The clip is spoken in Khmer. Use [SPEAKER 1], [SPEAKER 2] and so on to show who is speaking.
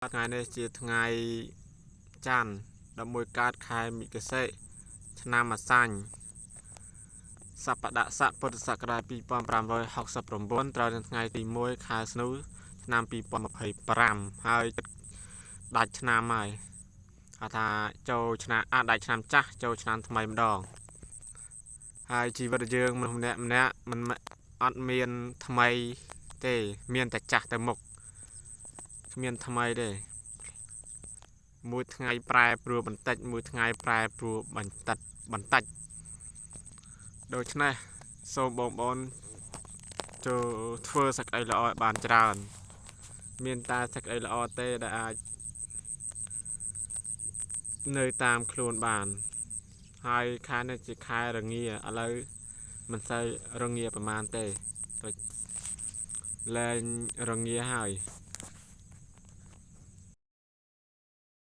[SPEAKER 1] ថ្ងៃនេះជាថ្ងៃច័ន្ទ11កើតខែមិគសិ ឆ្នាំអាសាញ់សប្តាហ៍ស័កពុទ្ធសករាជ2569ត្រូវនៅថ្ងៃទី1ខែស្នូលឆ្នាំ2025ហើយដាច់ឆ្នាំហើយថាចូលឆ្នាំដាច់ឆ្នាំចាស់ចូលឆ្នាំថ្មីម្ដងហើយជីវិតយើងម្នាក់មិនអត់មានថ្មីទេមានតែចាស់ទៅមុខគ្មានថ្មីទេមួយថ្ងៃប្រែប្រួលបន្តិចមួយថ្ងៃប្រែប្រួលបន្តិចដូច្នេះសូមបងប្អូនចូលធ្វើសក្តីល្អឲ្យបានច្រើនមានតែសក្តីល្អទេដែលអាចនៅតាមខ្លួនបានហើយខែនេះជាខែរងាឥឡូវមិនសូវរងាប្រហែលទេលែងរងាហើយ